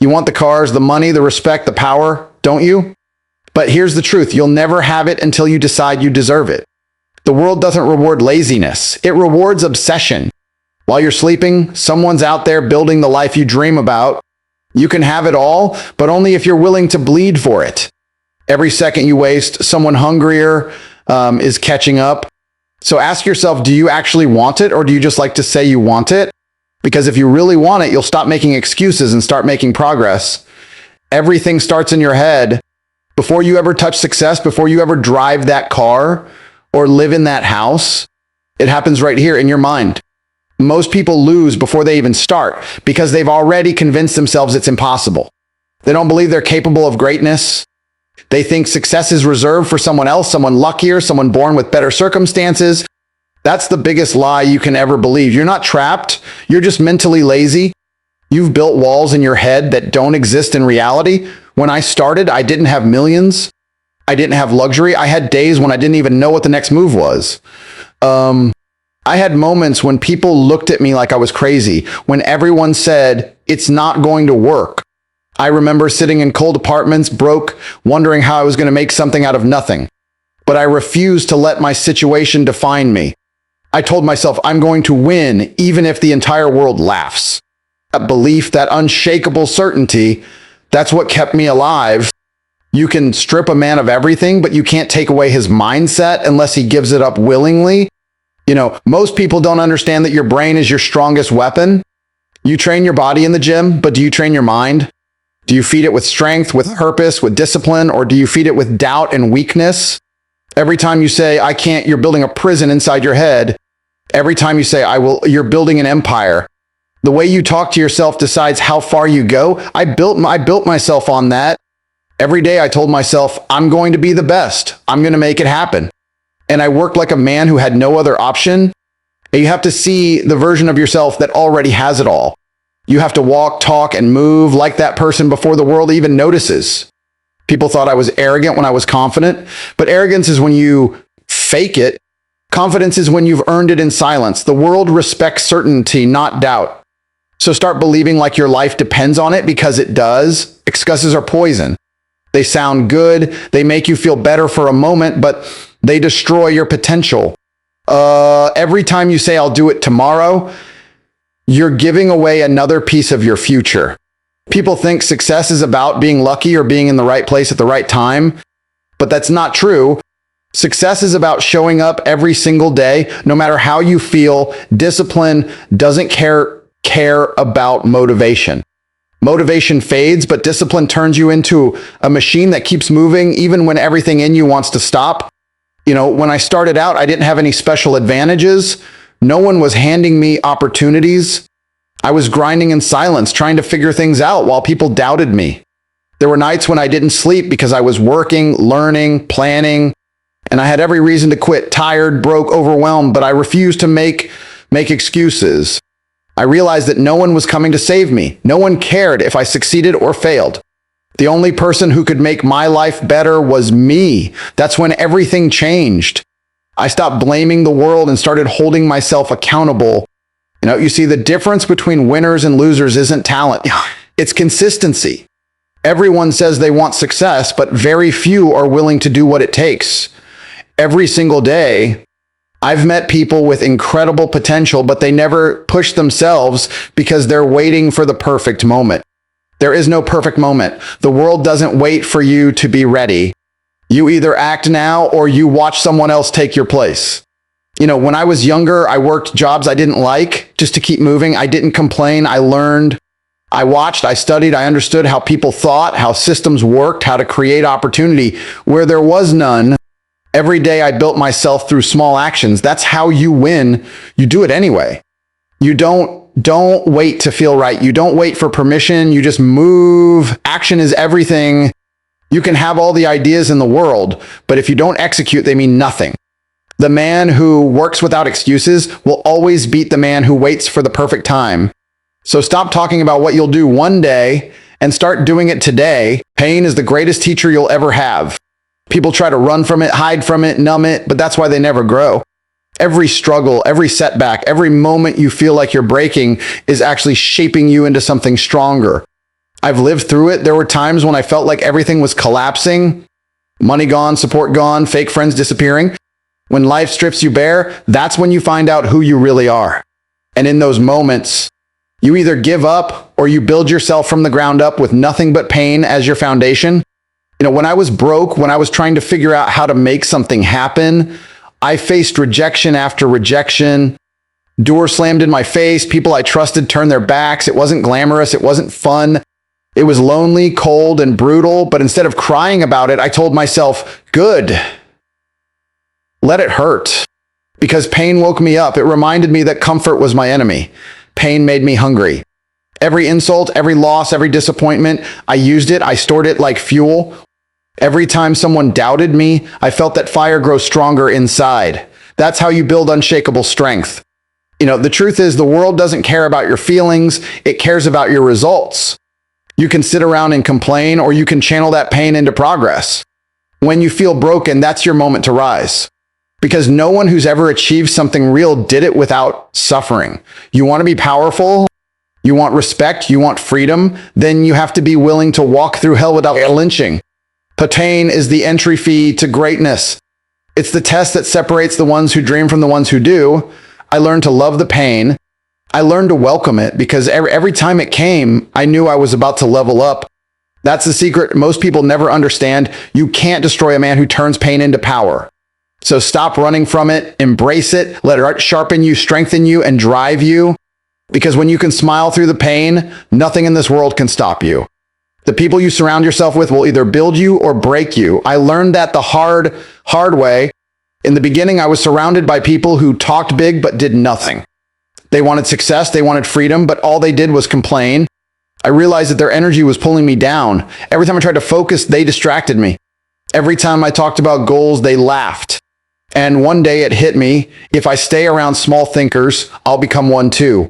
You want the cars, the money, the respect, the power, don't you? But here's the truth. You'll never have it until you decide you deserve it. The world doesn't reward laziness. It rewards obsession. While you're sleeping, someone's out there building the life you dream about. You can have it all, but only if you're willing to bleed for it. Every second you waste, someone hungrier is catching up. So ask yourself, do you actually want it, or do you just like to say you want it? Because if you really want it, you'll stop making excuses and start making progress. Everything starts in your head. Before you ever touch success, before you ever drive that car or live in that house, it happens right here in your mind. Most people lose before they even start because they've already convinced themselves it's impossible. They don't believe they're capable of greatness. They think success is reserved for someone else, someone luckier, someone born with better circumstances. That's the biggest lie you can ever believe. You're not trapped. You're just mentally lazy. You've built walls in your head that don't exist in reality. When I started, I didn't have millions. I didn't have luxury. I had days when I didn't even know what the next move was. I had moments when people looked at me like I was crazy, when everyone said, it's not going to work. I remember sitting in cold apartments, broke, wondering how I was going to make something out of nothing. But I refused to let my situation define me. I told myself I'm going to win even if the entire world laughs. That belief, that unshakable certainty, that's what kept me alive. You can strip a man of everything, but you can't take away his mindset unless he gives it up willingly. You know, most people don't understand that your brain is your strongest weapon. You train your body in the gym, but do you train your mind? Do you feed it with strength, with purpose, with discipline, or do you feed it with doubt and weakness? Every time you say, I can't, you're building a prison inside your head. Every time you say, I will, you're building an empire. The way you talk to yourself decides how far you go. I built myself on that. Every day I told myself, I'm going to be the best. I'm going to make it happen. And I worked like a man who had no other option. And you have to see the version of yourself that already has it all. You have to walk, talk, and move like that person before the world even notices. People thought I was arrogant when I was confident, but arrogance is when you fake it. Confidence is when you've earned it in silence. The world respects certainty, not doubt. So start believing like your life depends on it, because it does. Excuses are poison. They sound good. They make you feel better for a moment, but they destroy your potential. Every time you say, I'll do it tomorrow, you're giving away another piece of your future. People think success is about being lucky or being in the right place at the right time, but that's not true. Success is about showing up every single day, no matter how you feel. Discipline doesn't care about motivation. Motivation fades, but discipline turns you into a machine that keeps moving even when everything in you wants to stop. You know, when I started out, I didn't have any special advantages. No one was handing me opportunities. I was grinding in silence, trying to figure things out while people doubted me. There were nights when I didn't sleep because I was working, learning, planning, and I had every reason to quit, tired, broke, overwhelmed, but I refused to make excuses. I realized that no one was coming to save me. No one cared if I succeeded or failed. The only person who could make my life better was me. That's when everything changed. I stopped blaming the world and started holding myself accountable. You know, you see, the difference between winners and losers isn't talent. It's consistency. Everyone says they want success, but very few are willing to do what it takes. Every single day, I've met people with incredible potential, but they never push themselves because they're waiting for the perfect moment. There is no perfect moment. The world doesn't wait for you to be ready. You either act now or you watch someone else take your place. You know, when I was younger, I worked jobs I didn't like just to keep moving. I didn't complain. I learned. I watched, I studied, I understood how people thought, how systems worked, how to create opportunity where there was none. Every day I built myself through small actions. That's how you win. You do it anyway. You don't wait to feel right. You don't wait for permission. You just move. Action is everything. You can have all the ideas in the world, but if you don't execute, they mean nothing. The man who works without excuses will always beat the man who waits for the perfect time. So stop talking about what you'll do one day and start doing it today. Pain is the greatest teacher you'll ever have. People try to run from it, hide from it, numb it, but that's why they never grow. Every struggle, every setback, every moment you feel like you're breaking is actually shaping you into something stronger. I've lived through it. There were times when I felt like everything was collapsing, money gone, support gone, fake friends disappearing. When life strips you bare, that's when you find out who you really are. And in those moments, you either give up or you build yourself from the ground up with nothing but pain as your foundation. When I was broke, when I was trying to figure out how to make something happen, I faced rejection after rejection. Doors slammed in my face. People I trusted turned their backs. It wasn't glamorous. It wasn't fun. It was lonely, cold, and brutal. But instead of crying about it, I told myself, good. Let it hurt. Because pain woke me up. It reminded me that comfort was my enemy. Pain made me hungry. Every insult, every loss, every disappointment, I used it. I stored it like fuel. Every time someone doubted me, I felt that fire grow stronger inside. That's how you build unshakable strength. The truth is the world doesn't care about your feelings. It cares about your results. You can sit around and complain, or you can channel that pain into progress. When you feel broken, that's your moment to rise. Because no one who's ever achieved something real did it without suffering. You want to be powerful? You want respect? You want freedom? Then you have to be willing to walk through hell without lynching. Pain is the entry fee to greatness. It's the test that separates the ones who dream from the ones who do. I learned to love the pain. I learned to welcome it because every time it came, I knew I was about to level up. That's the secret most people never understand. You can't destroy a man who turns pain into power. So stop running from it, embrace it, let it sharpen you, strengthen you, and drive you. Because when you can smile through the pain, nothing in this world can stop you. The people you surround yourself with will either build you or break you. I learned that the hard way. In the beginning, I was surrounded by people who talked big but did nothing. They wanted success, they wanted freedom, but all they did was complain. I realized that their energy was pulling me down. Every time I tried to focus, they distracted me. Every time I talked about goals, they laughed. And one day it hit me, if I stay around small thinkers, I'll become one too.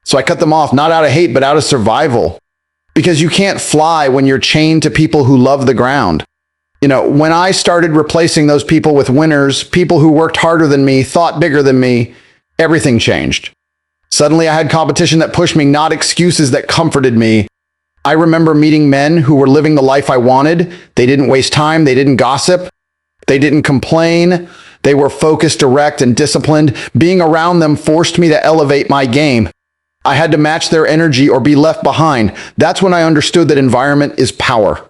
So I cut them off, not out of hate, but out of survival. Because you can't fly when you're chained to people who love the ground. When I started replacing those people with winners, people who worked harder than me, thought bigger than me, everything changed. Suddenly I had competition that pushed me, not excuses that comforted me. I remember meeting men who were living the life I wanted. They didn't waste time. They didn't gossip. They didn't complain. They were focused, direct, and disciplined. Being around them forced me to elevate my game. I had to match their energy or be left behind. That's when I understood that environment is power.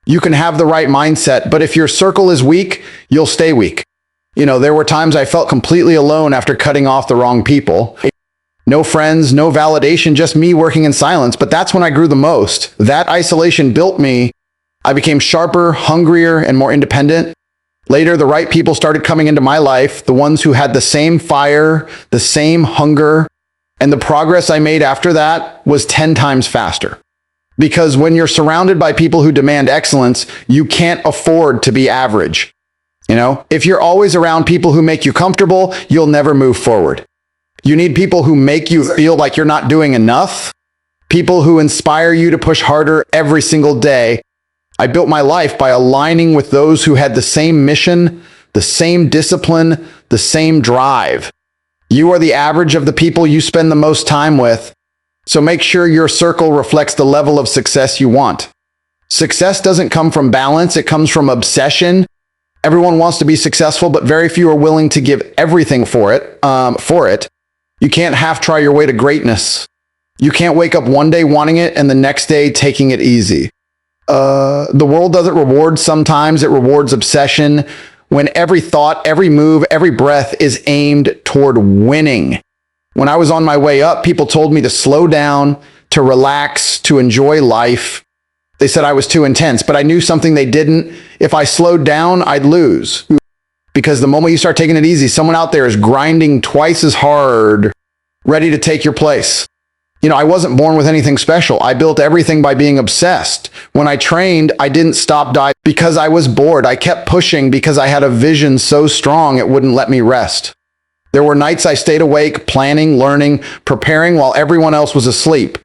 You can have the right mindset, but if your circle is weak, you'll stay weak. There were times I felt completely alone after cutting off the wrong people. No friends, no validation, just me working in silence. But that's when I grew the most. That isolation built me. I became sharper, hungrier, and more independent. Later, the right people started coming into my life, the ones who had the same fire, the same hunger, and the progress I made after that was 10 times faster. Because when you're surrounded by people who demand excellence, you can't afford to be average. If you're always around people who make you comfortable, you'll never move forward. You need people who make you feel like you're not doing enough, people who inspire you to push harder every single day. I built my life by aligning with those who had the same mission, the same discipline, the same drive. You are the average of the people you spend the most time with, so make sure your circle reflects the level of success you want. Success doesn't come from balance, it comes from obsession. Everyone wants to be successful, but very few are willing to give everything for it. You can't half-try your way to greatness. You can't wake up one day wanting it and the next day taking it easy. The world doesn't reward sometimes, it rewards obsession. When every thought, every move, every breath is aimed toward winning. When I was on my way up, people told me to slow down, to relax, to enjoy life. They said I was too intense, but I knew something they didn't. If I slowed down, I'd lose. Because the moment you start taking it easy, someone out there is grinding twice as hard, ready to take your place. I wasn't born with anything special. I built everything by being obsessed. When I trained, I didn't stop diving because I was bored. I kept pushing because I had a vision so strong it wouldn't let me rest. There were nights I stayed awake, planning, learning, preparing while everyone else was asleep.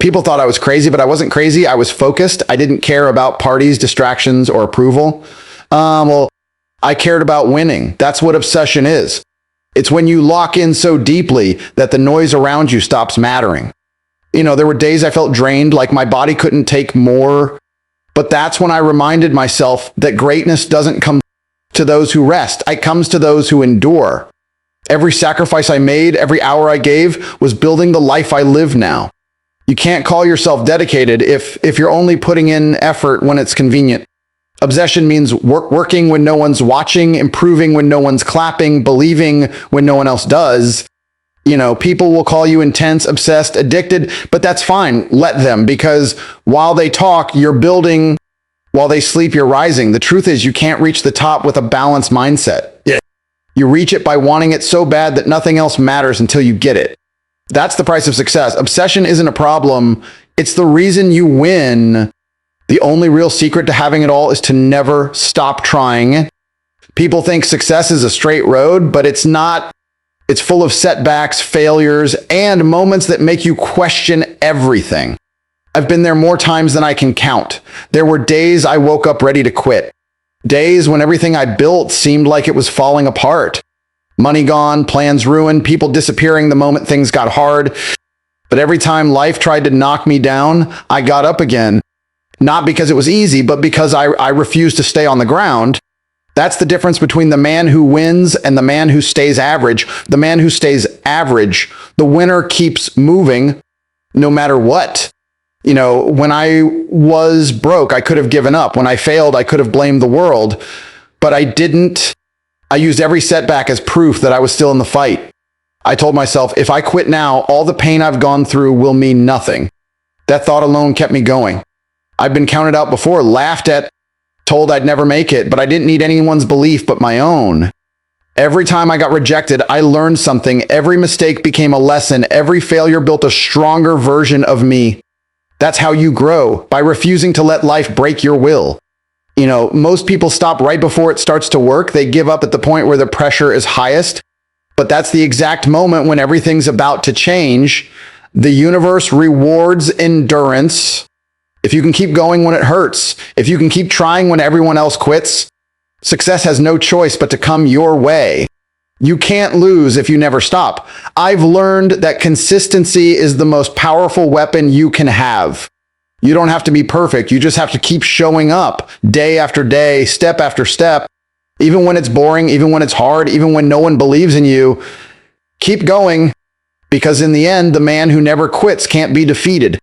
People thought I was crazy, but I wasn't crazy. I was focused. I didn't care about parties, distractions, or approval. I cared about winning. That's what obsession is. It's when you lock in so deeply that the noise around you stops mattering. There were days I felt drained, like my body couldn't take more. But that's when I reminded myself that greatness doesn't come to those who rest. It comes to those who endure. Every sacrifice I made, every hour I gave was building the life I live now. You can't call yourself dedicated if you're only putting in effort when it's convenient. Obsession means working when no one's watching, improving when no one's clapping, believing when no one else does. People will call you intense, obsessed, addicted, but that's fine. Let them, because while they talk, you're building. While they sleep, you're rising. The truth is, you can't reach the top with a balanced mindset. You reach it by wanting it so bad that nothing else matters until you get it. That's the price of success. Obsession isn't a problem. It's the reason you win. The only real secret to having it all is to never stop trying. People think success is a straight road, but it's not. It's full of setbacks, failures, and moments that make you question everything. I've been there more times than I can count. There were days I woke up ready to quit. Days when everything I built seemed like it was falling apart. Money gone, plans ruined, people disappearing the moment things got hard. But every time life tried to knock me down, I got up again. Not because it was easy, but because I refused to stay on the ground. That's the difference between the man who wins and the man who stays average. The man who stays average, the winner keeps moving no matter what. When I was broke, I could have given up. When I failed, I could have blamed the world. But I didn't. I used every setback as proof that I was still in the fight. I told myself, if I quit now, all the pain I've gone through will mean nothing. That thought alone kept me going. I've been counted out before, laughed at, told I'd never make it, but I didn't need anyone's belief but my own. Every time I got rejected, I learned something. Every mistake became a lesson. Every failure built a stronger version of me. That's how you grow, by refusing to let life break your will. Most people stop right before it starts to work. They give up at the point where the pressure is highest. But that's the exact moment when everything's about to change. The universe rewards endurance. If you can keep going when it hurts, if you can keep trying when everyone else quits, success has no choice but to come your way. You can't lose if you never stop. I've learned that consistency is the most powerful weapon you can have. You don't have to be perfect. You just have to keep showing up day after day, step after step. Even when it's boring, even when it's hard, even when no one believes in you, keep going, because in the end, the man who never quits can't be defeated.